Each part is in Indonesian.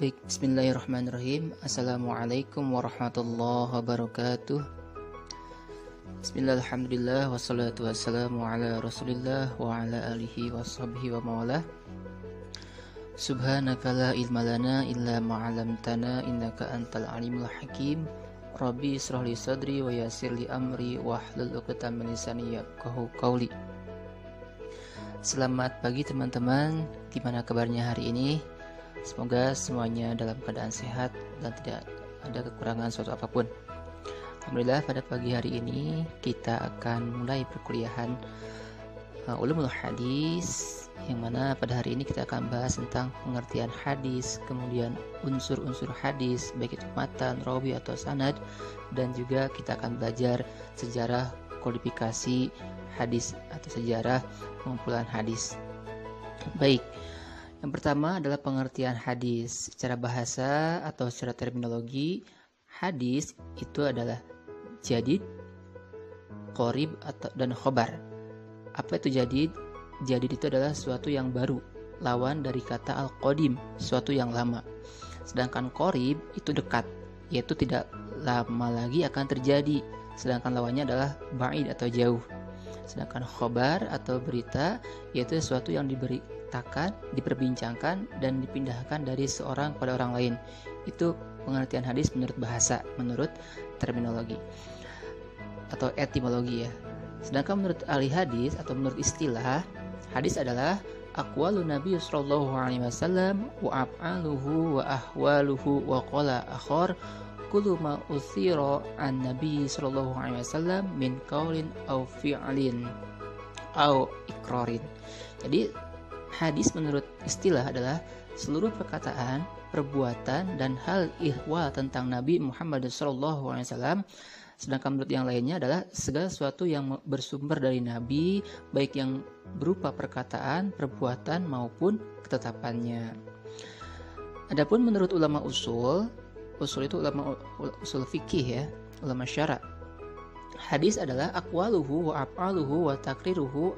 Baik, bismillahirrahmanirrahim. Assalamualaikum warahmatullahi wabarakatuh. Bismillah, alhamdulillah, wassalatu wassalamu ala rasulillah wa ala alihi wa sahbihi wa mawalah. Subhanaka la ilma lana illa ma'alamtana innaka antal alimul hakim. Rabbi israh li sadri wa yassir li amri wahlul 'uqdatam min lisani yafqahu qawli. Selamat pagi teman-teman, gimana kabarnya hari ini? Semoga semuanya dalam keadaan sehat dan tidak ada kekurangan suatu apapun. Alhamdulillah, pada pagi hari ini kita akan mulai perkuliahan Ulumul Hadis, yang mana pada hari ini kita akan bahas tentang pengertian hadis, kemudian unsur-unsur hadis, baik itu matan, rawi atau sanad, dan juga kita akan belajar sejarah kodifikasi hadis atau sejarah pengumpulan hadis. Baik, yang pertama adalah pengertian hadis. Secara bahasa atau secara terminologi, hadis itu adalah jadid, qorib dan khobar. Apa itu jadid? Jadid itu adalah sesuatu yang baru, lawan dari kata al-qadim, sesuatu yang lama. Sedangkan qorib itu dekat, yaitu tidak lama lagi akan terjadi. Sedangkan lawannya adalah ba'id atau jauh. Sedangkan khobar atau berita yaitu sesuatu yang diberitakan, diperbincangkan, dan dipindahkan dari seorang pada orang lain. Itu pengertian hadis menurut bahasa, menurut terminologi atau etimologi ya. Sedangkan menurut ahli hadis atau menurut istilah, hadis adalah aqwalun Nabi sallallahu alaihi wasallam wa af'aluhu wa ahwaluhu wa qala akhar kullu ma uthira an Nabi sallallahu alaihi wasallam min qaulin aw fi'lin aw iqrarin. Jadi hadis menurut istilah adalah seluruh perkataan, perbuatan, dan hal ihwal tentang Nabi Muhammad sallallahu alaihi wasallam. Sedangkan menurut yang lainnya adalah segala sesuatu yang bersumber dari Nabi, baik yang berupa perkataan, perbuatan maupun ketetapannya. Adapun menurut ulama usul itu ulama usul fikih ya, ulama syara. Hadis adalah aqwaluhu wa af'aluhu wa takriruhu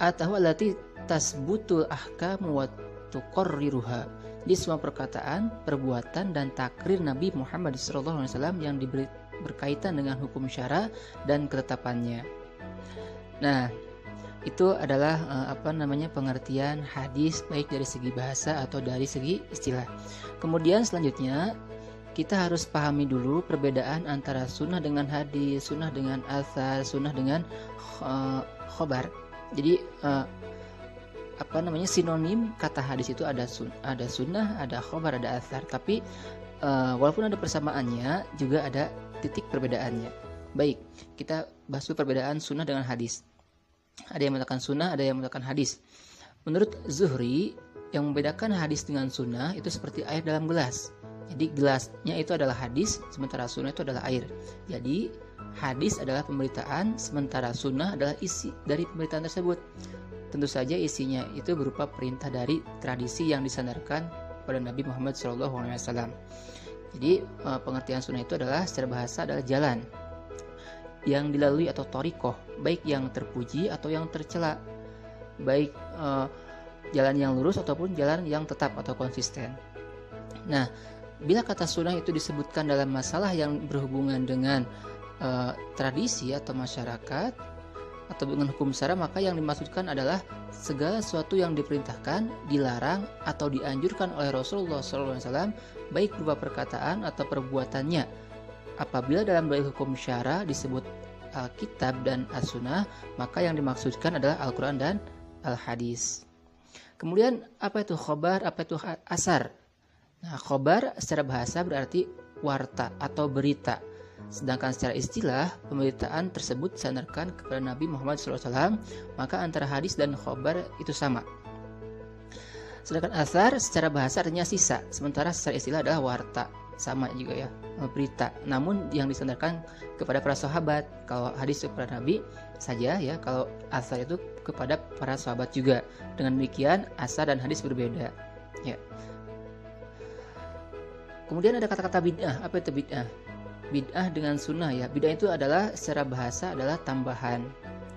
atau allati tasbutul ahkam wa tuqarriruha. Jadi semua perkataan, perbuatan, dan takrir Nabi Muhammad SAW yang berkaitan dengan hukum syara dan ketetapannya. Nah, itu adalah pengertian hadis baik dari segi bahasa atau dari segi istilah. Kemudian selanjutnya kita harus pahami dulu perbedaan antara sunnah dengan hadis, sunnah dengan athar, sunnah dengan khobar. Jadi sinonim kata hadis itu ada sunnah, ada khobar, ada athar. Tapi walaupun ada persamaannya, juga ada titik perbedaannya. Baik, kita bahas dulu perbedaan sunnah dengan hadis. Ada yang mengatakan sunnah, ada yang mengatakan hadis. Menurut Zuhri, yang membedakan hadis dengan sunnah itu seperti air dalam gelas. Jadi gelasnya itu adalah hadis, sementara sunnah itu adalah air. Jadi hadis adalah pemberitaan, sementara sunnah adalah isi dari pemberitaan tersebut. Tentu saja isinya itu berupa perintah dari tradisi yang disandarkan pada Nabi Muhammad SAW. Jadi pengertian sunnah itu adalah secara bahasa adalah jalan yang dilalui atau thariqah, baik yang terpuji atau yang tercela, baik jalan yang lurus ataupun jalan yang tetap atau konsisten. Nah, bila kata sunnah itu disebutkan dalam masalah yang berhubungan dengan tradisi atau masyarakat atau dengan hukum syara, maka yang dimaksudkan adalah segala sesuatu yang diperintahkan, dilarang, atau dianjurkan oleh Rasulullah SAW, baik berupa perkataan atau perbuatannya. Apabila dalam dalil hukum syara disebut Alkitab dan As-Sunnah, maka yang dimaksudkan adalah Al-Quran dan Al-Hadis. Kemudian apa itu khobar, apa itu asar? Nah, khobar secara bahasa berarti warta atau berita. Sedangkan secara istilah, pemberitaan tersebut disandarkan kepada Nabi Muhammad SAW, maka antara hadis dan khobar itu sama. Sedangkan asar secara bahasa artinya sisa, sementara secara istilah adalah warta, sama juga ya, berita. Namun yang disandarkan kepada para sahabat. Kalau hadis kepada Nabi saja ya, kalau asar itu kepada para sahabat juga. Dengan demikian asar dan hadis berbeda. Ya. Kemudian ada kata-kata bid'ah. Apa itu bid'ah? Bid'ah dengan sunnah ya. Bid'ah itu adalah secara bahasa adalah tambahan.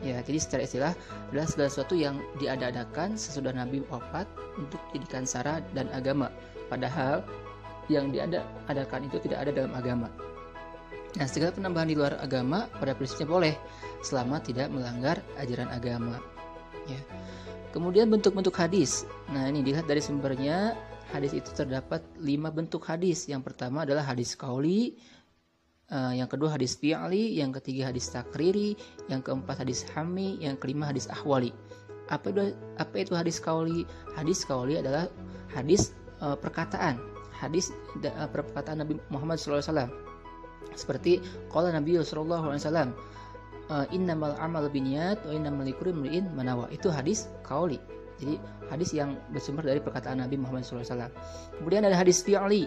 Ya, jadi secara istilah adalah segala sesuatu yang diada-adakan sesudah Nabi wafat untuk dijadikan syara dan agama. Padahal yang diada-adakan itu tidak ada dalam agama. Nah, segala penambahan di luar agama pada prinsipnya boleh selama tidak melanggar ajaran agama. Ya. Kemudian bentuk-bentuk hadis. Nah, ini dilihat dari sumbernya. Hadis itu terdapat 5 bentuk hadis. Yang pertama adalah hadis qauli, yang kedua hadis fi'li, yang ketiga hadis takriri, yang keempat hadis hammi, yang kelima hadis ahwali. Apa itu hadis qauli? Hadis qauli adalah hadis perkataan, hadis perkataan Nabi Muhammad SAW. Seperti qala Nabi sallallahu alaihi wasallam, innamal a'malu binniyat wa innamal likulli imri'in ma nawa. Itu hadis qauli. Jadi hadis yang bersumber dari perkataan Nabi Muhammad SAW. Kemudian ada hadis fi'li.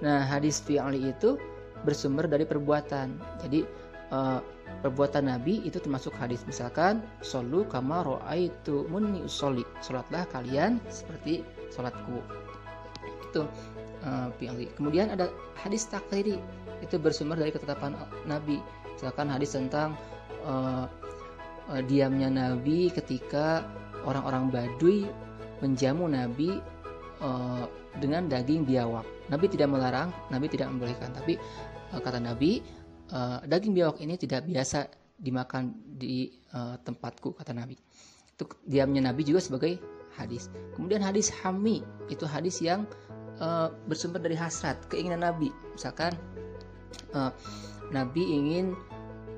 Nah, hadis fi'li itu bersumber dari perbuatan. Jadi perbuatan Nabi itu termasuk hadis. Misalkan shollu kama ra'aitumuni usolli, salatlah kalian seperti salatku. Itu fi'li. Kemudian ada hadis takriri, itu bersumber dari ketetapan Nabi. Misalkan hadis tentang diamnya Nabi ketika orang-orang Baduy menjamu Nabi dengan daging biawak. Nabi tidak melarang, Nabi tidak membolehkan, tapi kata Nabi, daging biawak ini tidak biasa dimakan di tempatku, kata Nabi. Itu diamnya Nabi juga sebagai hadis. Kemudian hadis hammi, itu hadis yang bersumber dari hasrat, keinginan Nabi. Misalkan Nabi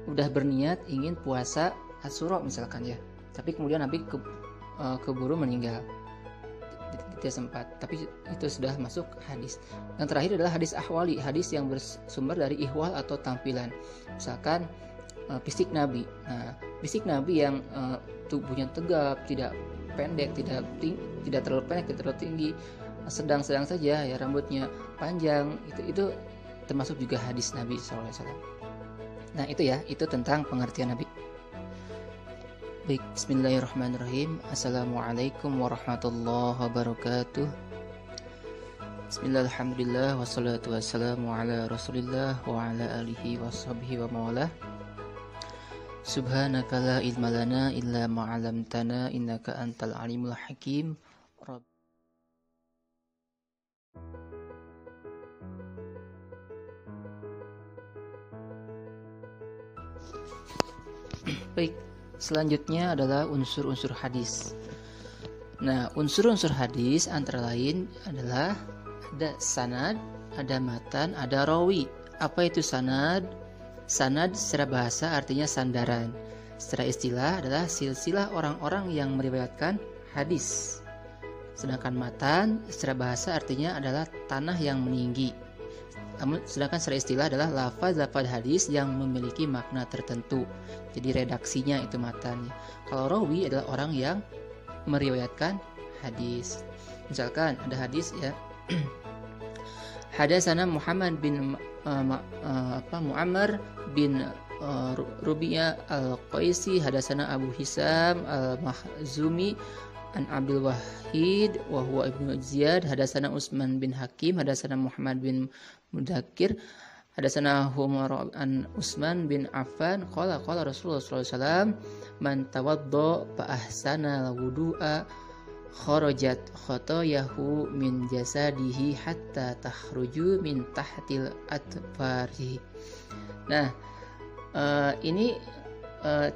udah berniat ingin puasa Asyura misalkan ya, tapi kemudian Nabi keburu meninggal, tidak sempat, tapi itu sudah masuk hadis. Yang terakhir adalah hadis ahwali, hadis yang bersumber dari ihwal atau tampilan. Misalkan fisik Nabi. Nah, fisik Nabi yang tubuhnya tegap, tidak pendek, tidak terlalu pendek, tidak terlalu tinggi, sedang-sedang saja ya, rambutnya panjang, itu termasuk juga hadis Nabi SAW. Nah, itu tentang pengertian Nabi. Baik, bismillahirrahmanirrahim. Assalamualaikum warahmatullahi wabarakatuh. Bismillah, alhamdulillah, wassalatu wassalamu ala rasulillah wa ala alihi wa sahbihi wa mawalah. Subhanaka la ilma lana illa ma'alamtana innaka antal alimul hakim. Baik, selanjutnya adalah unsur-unsur hadis. Nah, unsur-unsur hadis antara lain adalah ada sanad, ada matan, ada rawi. Apa itu sanad? Sanad secara bahasa artinya sandaran. Secara istilah adalah silsilah orang-orang yang meriwayatkan hadis. Sedangkan matan secara bahasa artinya adalah tanah yang meninggi. Sedangkan secara istilah adalah lafaz-lafaz hadis yang memiliki makna tertentu. Jadi redaksinya itu matannya. Kalau rawi adalah orang yang meriwayatkan hadis. Misalkan ada hadis ya. Hadatsana Muhammad bin Muammar bin Rubi'ah al-Qaisi, hadatsana Abu Hisam al-Mahzumi an Abdul Wahid wa huwa ibnu Ziyad, hadatsana Utsman bin Hakim, hadatsana Muhammad bin Mudakir, hadatsana Umar an Utsman bin Affan qala Rasulullah sallallahu alaihi wasallam man tawaddo fa ahsana al-wudu'a kharajat khotoyahu min jasadihi hatta takhruju min tahtil atfari. Nah, ini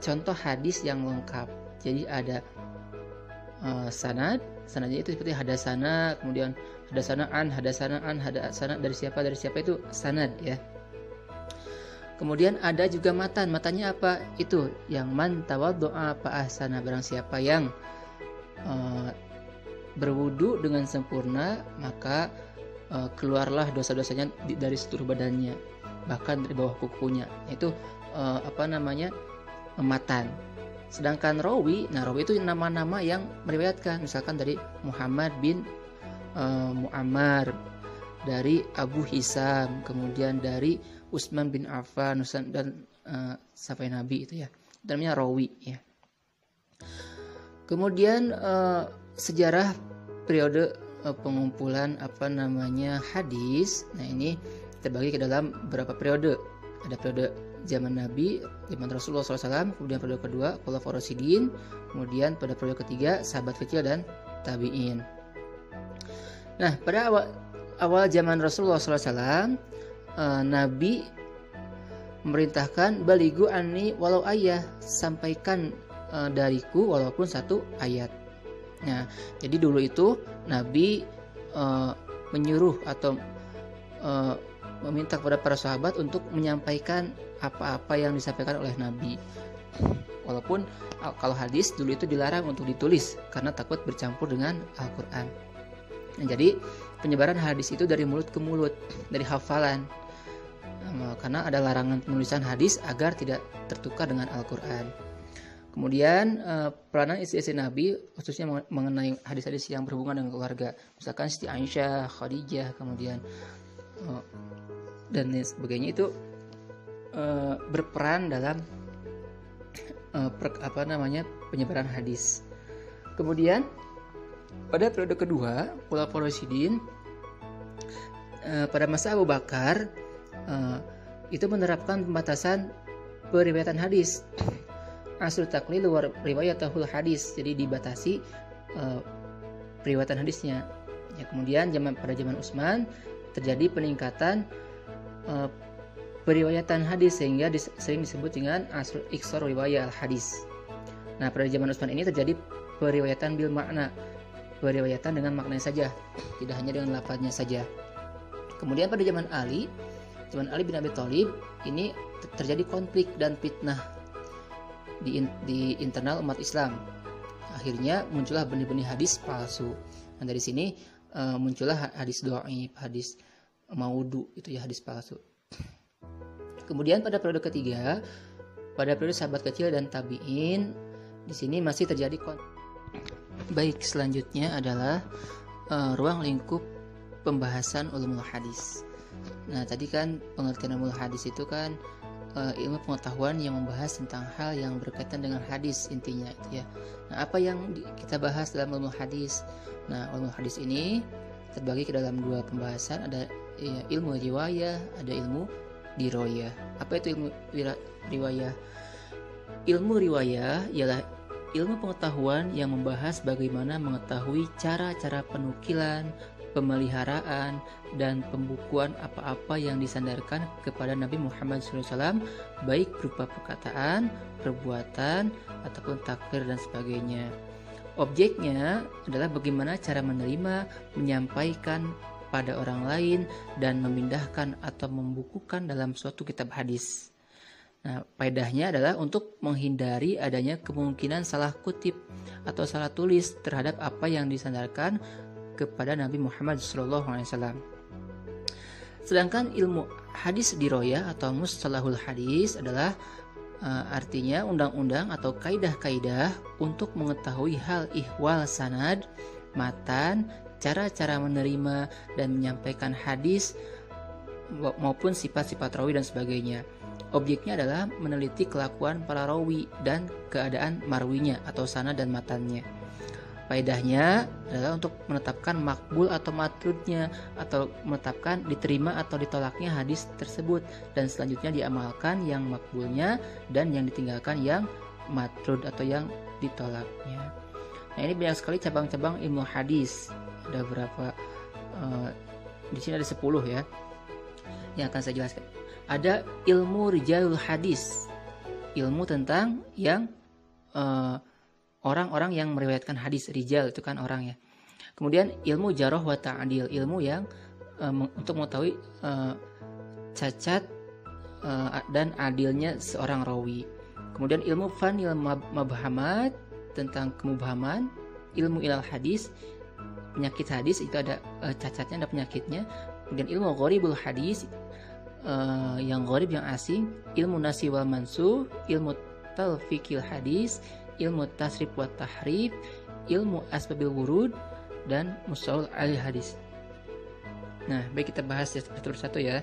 contoh hadis yang lengkap. Jadi ada sanadnya itu seperti hadasana, kemudian hadasana dari siapa itu sanad ya. Kemudian ada juga matannya apa? Itu yang man tawaddo'a fa ahsana, barang siapa yang berwudu dengan sempurna maka keluarlah dosa-dosanya dari seluruh badannya, bahkan dari bawah kukunya. Itu matan. Sedangkan rawi itu nama-nama yang meriwayatkan, misalkan dari Muhammad bin Muammar, dari Abu Hisam, kemudian dari Utsman bin Affan dan sampai Nabi itu ya, namanya rawi ya. Kemudian sejarah periode pengumpulan hadis. Nah, ini terbagi ke dalam beberapa periode. Ada periode zaman Nabi, zaman Rasulullah SAW, kemudian periode kedua Khulafaur Rasyidin, kemudian pada periode ketiga sahabat kecil dan tabi'in. Nah, pada awal zaman Rasulullah SAW, Nabi memerintahkan baligu anni walau ayah, sampaikan dariku walaupun satu ayat. Nah, jadi dulu itu Nabi menyuruh atau meminta kepada para sahabat untuk menyampaikan apa-apa yang disampaikan oleh Nabi. Walaupun kalau hadis dulu itu dilarang untuk ditulis karena takut bercampur dengan Al-Quran. Nah, jadi penyebaran hadis itu dari mulut ke mulut, dari hafalan, karena ada larangan penulisan hadis agar tidak tertukar dengan Al-Quran. Kemudian peranan istri-istri Nabi, khususnya mengenai hadis-hadis yang berhubungan dengan keluarga, misalkan Siti Aisyah, Khadijah, kemudian dan lain sebagainya, itu berperan dalam penyebaran hadis. Kemudian pada periode kedua Khulafaur Rasyidin, pada masa Abu Bakar, itu menerapkan pembatasan periwayatan hadis, asal taklil wa riwayatahul hadis, jadi dibatasi periwayatan hadisnya. Ya, kemudian pada zaman Utsman terjadi peningkatan periwayatan hadis sehingga sering disebut dengan asal iksar riwayat al hadis. Nah, pada zaman Utsman ini terjadi periwayatan bil makna, periwayatan dengan maknanya saja, tidak hanya dengan lafadznya saja. Kemudian pada zaman Ali bin Abi Thalib, ini terjadi konflik dan fitnah di internal umat Islam. Akhirnya muncullah benih-benih hadis palsu. Nah, dari sini muncullah hadis dhaif, hadis maudu, itu ya hadis palsu. Kemudian pada periode ketiga, pada periode sahabat kecil dan tabi'in, di sini masih terjadi Baik, selanjutnya adalah ruang lingkup pembahasan ulumul hadis. Nah, tadi kan pengertian ulumul hadis itu kan ilmu pengetahuan yang membahas tentang hal yang berkaitan dengan hadis, intinya itu ya. Nah, apa yang kita bahas dalam ulumul hadis? Nah, ulumul hadis ini terbagi ke dalam dua pembahasan, ada ilmu riwayah, ada ilmu diroyah. Apa itu ilmu riwayah? Ilmu riwayah ialah ilmu pengetahuan yang membahas bagaimana mengetahui cara-cara penukilan, pemeliharaan, dan pembukuan apa-apa yang disandarkan kepada Nabi Muhammad SAW, baik berupa perkataan, perbuatan, ataupun takrir dan sebagainya. Objeknya adalah bagaimana cara menerima, menyampaikan pada orang lain, dan memindahkan atau membukukan dalam suatu kitab hadis. Nah, faedahnya adalah untuk menghindari adanya kemungkinan salah kutip atau salah tulis terhadap apa yang disandarkan kepada Nabi Muhammad SAW. Sedangkan ilmu hadis diroyah atau mustalahul hadis adalah artinya undang-undang atau kaidah-kaidah untuk mengetahui hal ihwal sanad, matan, cara-cara menerima dan menyampaikan hadis maupun sifat-sifat rawi dan sebagainya. Objeknya adalah meneliti kelakuan para rawi dan keadaan marwinya atau sanad dan matannya. Faedahnya adalah untuk menetapkan makbul atau matrudnya, atau menetapkan diterima atau ditolaknya hadis tersebut, dan selanjutnya diamalkan yang makbulnya dan yang ditinggalkan yang matrud atau yang ditolaknya. Nah, ini banyak sekali cabang-cabang ilmu hadis. Ada berapa? Di sini ada 10 ya yang akan saya jelaskan. Ada ilmu rijalul hadis, ilmu tentang yang orang-orang yang meriwayatkan hadis. Rijal itu kan orang ya. Kemudian ilmu jarh wa ta'dil, ilmu yang untuk mengetahui cacat dan adilnya seorang rawi. Kemudian ilmu fanil mabhamat, tentang kemubhaman. Ilmu ilal hadis, penyakit hadis, itu ada cacatnya, ada penyakitnya. Kemudian ilmu gharibul hadis, yang gharib, yang asing. Ilmu nasi wal mansuh, ilmu talfiqil hadis, ilmu tasrif wa tahrif, ilmu asbabil wurud, dan mustalah al hadis. Nah, baik, kita bahas satu persatu ya,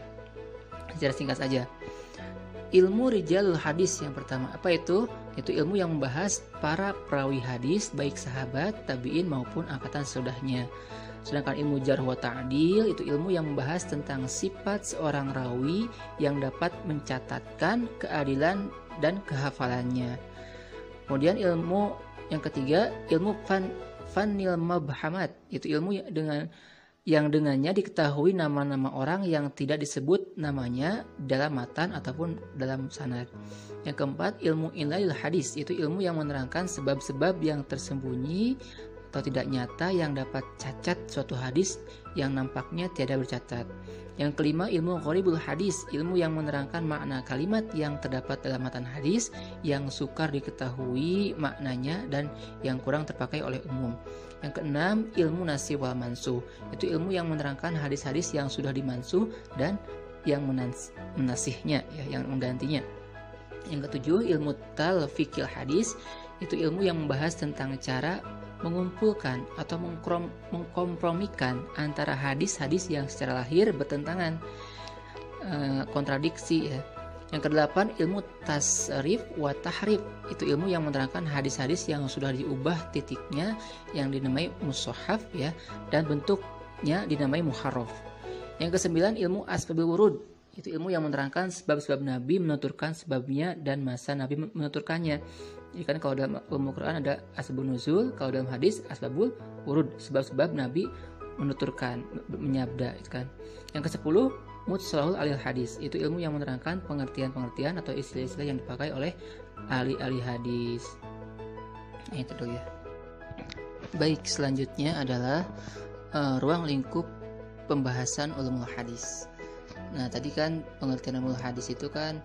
secara singkat saja. Ilmu rijalul hadis yang pertama, apa itu? Itu ilmu yang membahas para perawi hadis, baik sahabat, tabi'in maupun angkatan sesudahnya. Sedangkan ilmu jarh wa ta'dil itu ilmu yang membahas tentang sifat seorang rawi yang dapat mencatatkan keadilan dan kehafalannya. Kemudian ilmu yang ketiga, ilmu fanil mubhamat, itu ilmu yang dengannya diketahui nama-nama orang yang tidak disebut namanya dalam matan ataupun dalam sanad. Yang keempat, ilmu ilalil hadis, itu ilmu yang menerangkan sebab-sebab yang tersembunyi atau tidak nyata yang dapat cacat suatu hadis yang nampaknya tiada bercacat. Yang kelima, ilmu gharibul hadis, ilmu yang menerangkan makna kalimat yang terdapat dalam matan hadis yang sukar diketahui maknanya dan yang kurang terpakai oleh umum. Yang keenam, ilmu nasikh wal mansuh, itu ilmu yang menerangkan hadis-hadis yang sudah dimansuh dan yang menasihnya, ya, yang menggantinya. Yang ketujuh, ilmu talfiqil hadis, itu ilmu yang membahas tentang cara mengumpulkan atau mengkompromikan antara hadis-hadis yang secara lahir bertentangan, kontradiksi, ya. Yang kedelapan, ilmu tasrif wa tahrif, itu ilmu yang menerangkan hadis-hadis yang sudah diubah titiknya yang dinamai mushaf, ya, dan bentuknya dinamai muharraf. Yang kesembilan, ilmu asbabul wurud, itu ilmu yang menerangkan sebab-sebab Nabi menuturkan sebabnya dan masa Nabi menuturkannya. Jadi kan kalau dalam ilmu Quran ada asbabun nuzul, kalau dalam hadis asbabul wurud, sebab-sebab Nabi menuturkan, menyabda, itu kan. Yang ke-10, mutsalahul alil hadis, itu ilmu yang menerangkan pengertian-pengertian atau istilah-istilah yang dipakai oleh ahli-ahli hadis. Itu dulu, ya. Baik, selanjutnya adalah ruang lingkup pembahasan ulumul hadis. Nah, tadi kan pengertian ulumul hadis itu kan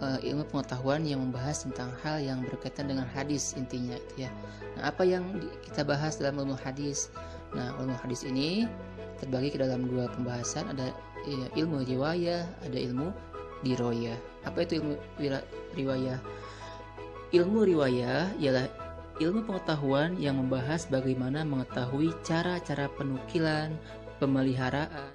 ilmu pengetahuan yang membahas tentang hal yang berkaitan dengan hadis, intinya itu, ya. Nah, apa yang kita bahas dalam ilmu hadis? Nah, ilmu hadis ini terbagi ke dalam dua pembahasan, ada ilmu riwayah, ada ilmu diroyah. Apa itu ilmu riwayah? Ilmu riwayah ialah ilmu pengetahuan yang membahas bagaimana mengetahui cara-cara penukilan, pemeliharaan,